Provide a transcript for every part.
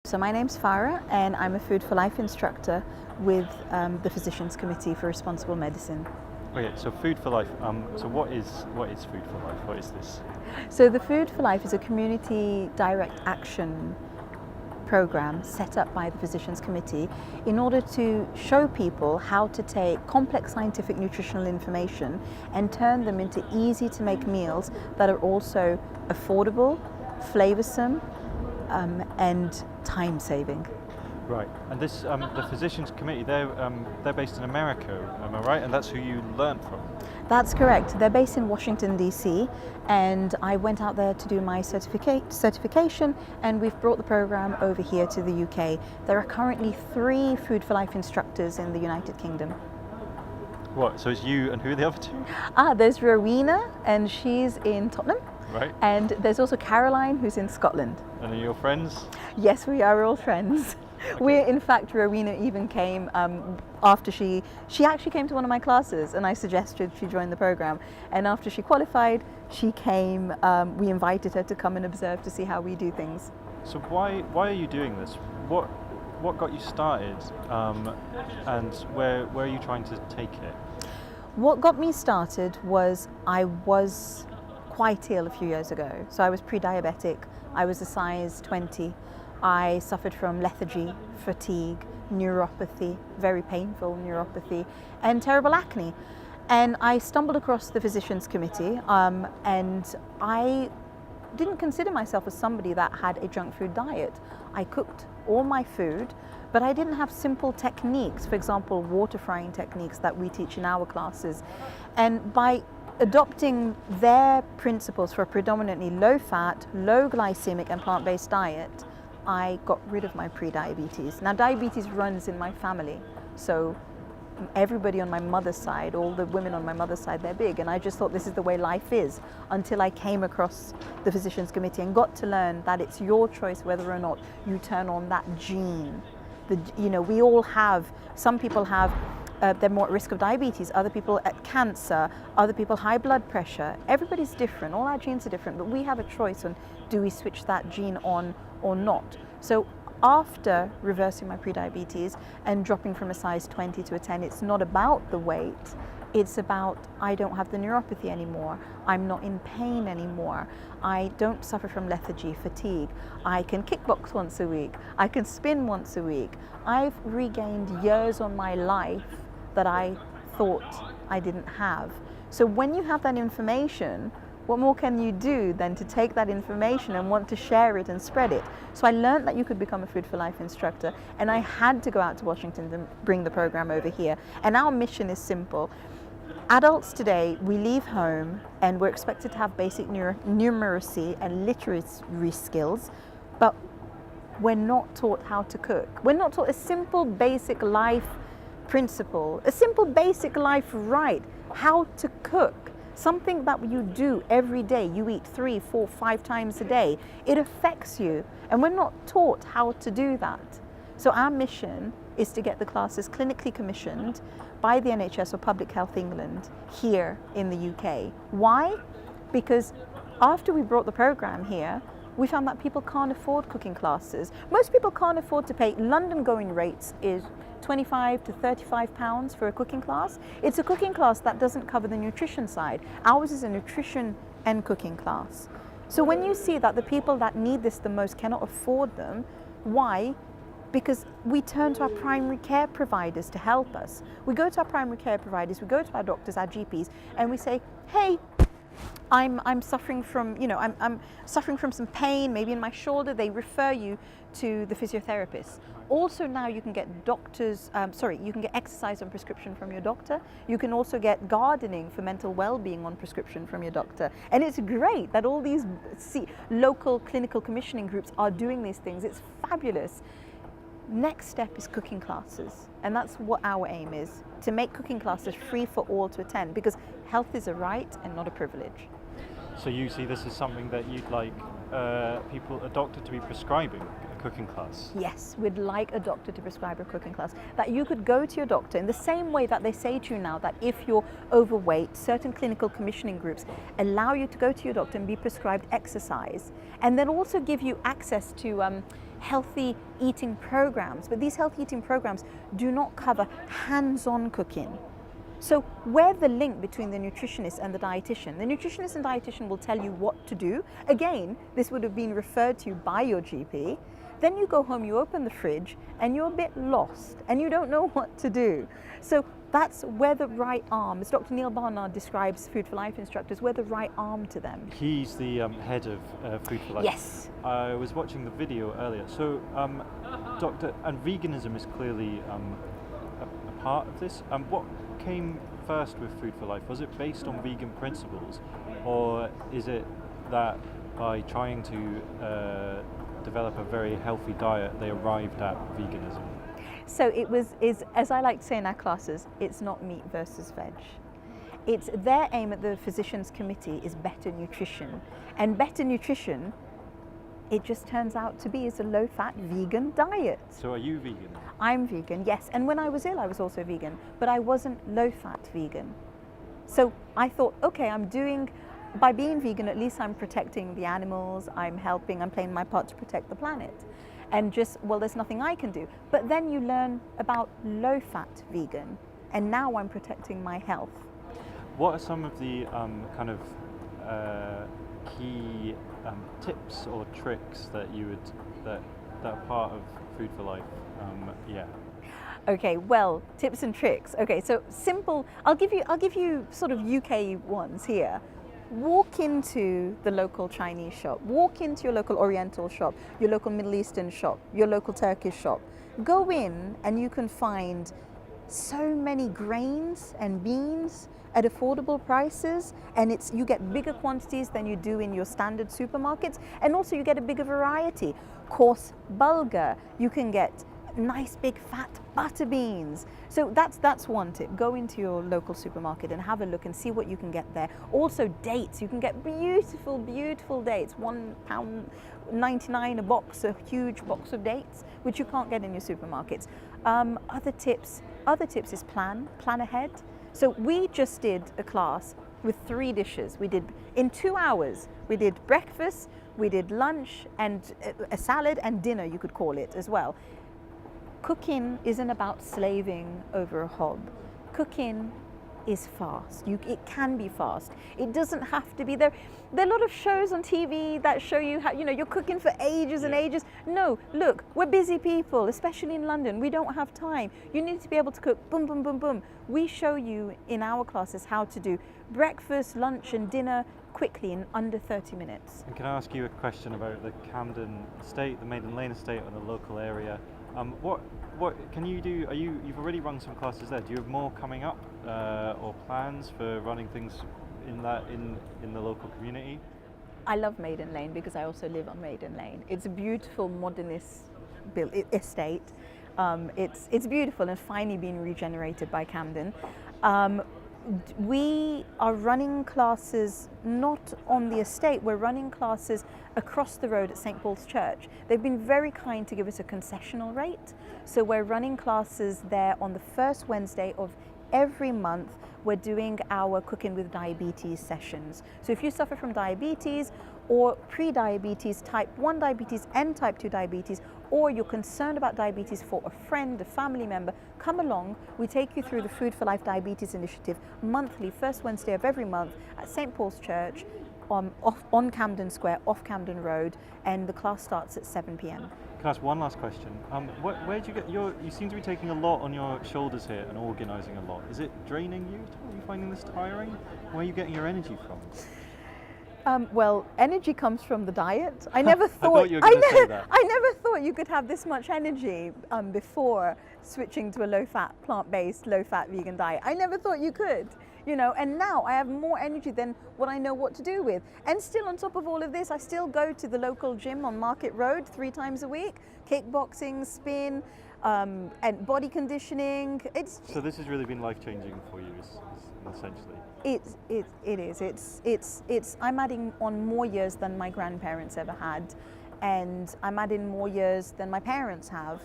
So my name's Farah and I'm a Food for Life instructor with the Physicians Committee for Responsible Medicine. Okay, so Food for Life. So what is Food for Life? What is this? So the Food for Life is a community direct action program set up by the Physicians Committee in order to show people how to take complex scientific nutritional information and turn them into easy to make meals that are also affordable, flavoursome, and time saving. Right, and this the Physicians Committee. They're based in America, am I right? And that's who you learned from. That's correct. They're based in Washington, D.C. and I went out there to do my certification, and we've brought the program over here to the UK. There are currently 3 Food for Life instructors in the United Kingdom. What? So it's you and who are the other 2? There's Rowena, and she's in Tottenham. Right. And there's also Caroline, who's in Scotland. And are you your friends? Yes, we are all friends. Okay. We're, in fact, Rowena even came after she actually came to one of my classes, and I suggested she join the program. And after she qualified, she came. We invited her to come and observe to see how we do things. So why are you doing this? What got you started? And where are you trying to take it? What got me started was I was quite ill a few years ago. So I was pre-diabetic. I was a size 20. I suffered from lethargy, fatigue, neuropathy, very painful neuropathy, and terrible acne. And I stumbled across the Physicians Committee, and I didn't consider myself as somebody that had a junk food diet. I cooked all my food, but I didn't have simple techniques, for example, water frying techniques that we teach in our classes. And by adopting their principles for a predominantly low-fat, low-glycemic and plant-based diet, I got rid of my pre-diabetes. Now, diabetes runs in my family, so everybody on my mother's side, all the women on my mother's side, they're big, and I just thought this is the way life is, until I came across the Physicians Committee and got to learn that it's your choice whether or not you turn on that gene. We all have, some people have, they're more at risk of diabetes, other people at cancer, other people high blood pressure. Everybody's different, all our genes are different, but we have a choice on do we switch that gene on or not. So after reversing my prediabetes and dropping from a size 20 to a 10, it's not about the weight, it's about I don't have the neuropathy anymore, I'm not in pain anymore, I don't suffer from lethargy, fatigue, I can kickbox once a week, I can spin once a week. I've regained years on my life that I thought I didn't have. So when you have that information, what more can you do than to take that information and want to share it and spread it? So I learned that you could become a Food for Life instructor, and I had to go out to Washington to bring the program over here. And our mission is simple. Adults today, we leave home and we're expected to have basic numeracy and literacy skills, but we're not taught how to cook. We're not taught a simple basic life principle, a simple basic life right, how to cook. Something that you do every day, you eat 3, 4, 5 times a day, it affects you, and we're not taught how to do that. So our mission is to get the classes clinically commissioned by the NHS or Public Health England here in the UK. Why? Because after we brought the program here, we found that people can't afford cooking classes. Most people can't afford to pay. London going rates is £25 to £35 for a cooking class. It's a cooking class that doesn't cover the nutrition side. Ours is a nutrition and cooking class. So when you see that the people that need this the most cannot afford them, why? Because we turn to our primary care providers to help us. We go to our primary care providers, we go to our doctors, our GPs, and we say, hey, I'm suffering from, I'm suffering from some pain, maybe in my shoulder. They refer you to the physiotherapist. Also now you can get you can get exercise on prescription from your doctor. You can also get gardening for mental well-being on prescription from your doctor. And it's great that all these local clinical commissioning groups are doing these things. It's fabulous. Next step is cooking classes, and that's what our aim is, to make cooking classes free for all to attend, because health is a right and not a privilege. So you see this as something that you'd like a doctor to be prescribing a cooking class? Yes, we'd like a doctor to prescribe a cooking class. That you could go to your doctor in the same way that they say to you now that if you're overweight, certain clinical commissioning groups allow you to go to your doctor and be prescribed exercise, and then also give you access to healthy eating programs, but these healthy eating programs do not cover hands-on cooking. So where the link between the nutritionist and the nutritionist and dietitian will tell you what to do. Again, this would have been referred to you by your GP. Then you go home, you open the fridge, and you're a bit lost, and you don't know what to do. So that's where the right arm, as Dr. Neil Barnard describes Food for Life instructors, we're the right arm to them. He's the head of Food for Life. Yes. I was watching the video earlier. So, Doctor, and veganism is clearly a part of this. What came first with Food for Life? Was it based on vegan principles, or is it that by trying to develop a very healthy diet, they arrived at veganism? So is as I like to say in our classes, it's not meat versus veg. It's their aim at the physicians committee is better nutrition, and better nutrition, it just turns out to be is a low-fat vegan diet. So are you vegan? I'm vegan, yes, and when I was ill I was also vegan, but I wasn't low-fat vegan. So I thought, okay, by being vegan, at least I'm protecting the animals, I'm playing my part to protect the planet. And there's nothing I can do. But then you learn about low-fat vegan, and now I'm protecting my health. What are some of the key tips or tricks that are part of Food for Life? Okay, well, tips and tricks. Okay, so simple. I'll give you sort of UK ones here. Walk into the local Chinese shop, walk into your local Oriental shop, your local Middle Eastern shop, your local Turkish shop. Go in and you can find so many grains and beans at affordable prices, and you get bigger quantities than you do in your standard supermarkets, and also you get a bigger variety. Coarse bulgur, you can get nice big fat butter beans. So that's one tip. Go into your local supermarket and have a look and see what you can get there. Also dates, you can get beautiful dates, £1.99 a box, a huge box of dates, which you can't get in your supermarkets. Other tips is plan ahead. So we just did a class with 3 dishes. In 2 hours, we did breakfast, we did lunch, and a salad, and dinner, you could call it as well. Cooking isn't about slaving over a hob. Cooking is fast. It can be fast. It doesn't have to be there. There are a lot of shows on TV that show you how, you're cooking for ages and ages. No, look, we're busy people, especially in London. We don't have time. You need to be able to cook boom, boom, boom, boom. We show you in our classes how to do breakfast, lunch, and dinner quickly in under 30 minutes. And can I ask you a question about the Camden estate, the Maiden Lane estate, or the local area? What can you do? You've already run some classes there. Do you have more coming up, or plans for running things in the local community? I love Maiden Lane because I also live on Maiden Lane. It's a beautiful modernist built estate. It's beautiful and finally been regenerated by Camden. We are running classes not on the estate, we're running classes across the road at St. Paul's Church. They've been very kind to give us a concessional rate. So we're running classes there on the first Wednesday of every month. We're doing our Cooking with Diabetes sessions. So if you suffer from diabetes or pre-diabetes, type 1 diabetes and type 2 diabetes, or you're concerned about diabetes for a friend, a family member, come along. We take you through the Food for Life Diabetes Initiative monthly, first Wednesday of every month at St. Paul's Church on Camden Square, off Camden Road, and the class starts at 7 p.m. Can I ask one last question? Where do you get you seem to be taking a lot on your shoulders here and organising a lot. Is it draining you? Are you finding this tiring? Where are you getting your energy from? Well, energy comes from the diet. I never thought, thought you were going to say that. I never thought you could have this much energy before switching to a low-fat, plant-based, low-fat vegan diet. I never thought you could, and now I have more energy than what I know what to do with. And still on top of all of this, I still go to the local gym on Market Road 3 times a week, kickboxing, spin, and body conditioning. So this has really been life-changing for you, essentially. It is. I'm adding on more years than my grandparents ever had, and I'm adding more years than my parents have.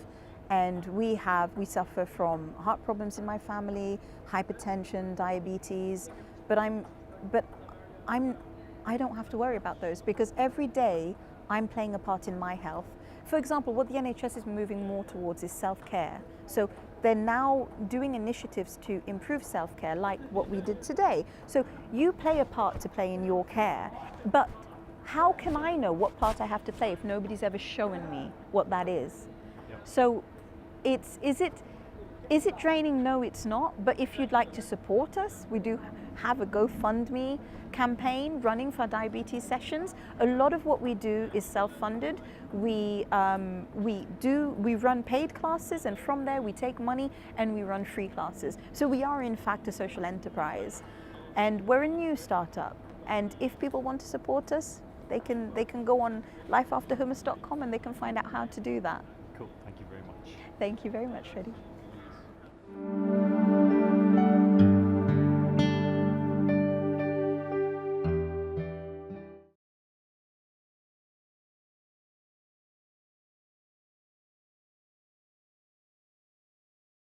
And we suffer from heart problems in my family, hypertension, diabetes, but I don't have to worry about those because every day I'm playing a part in my health. For example, what the NHS is moving more towards is self-care. So they're now doing initiatives to improve self-care, like what we did today. So you play a part to play in your care, but how can I know what part I have to play if nobody's ever shown me what that is? Yep. So is it draining? No, it's not. But if you'd like to support us, we do have a GoFundMe campaign running for diabetes sessions. A lot of what we do is self-funded. We run paid classes, and from there we take money and we run free classes. So we are in fact a social enterprise, and we're a new startup. And if people want to support us, they can go on lifeafterhummus.com and they can find out how to do that. Cool. Thank you very much. Thank you very much, Freddie.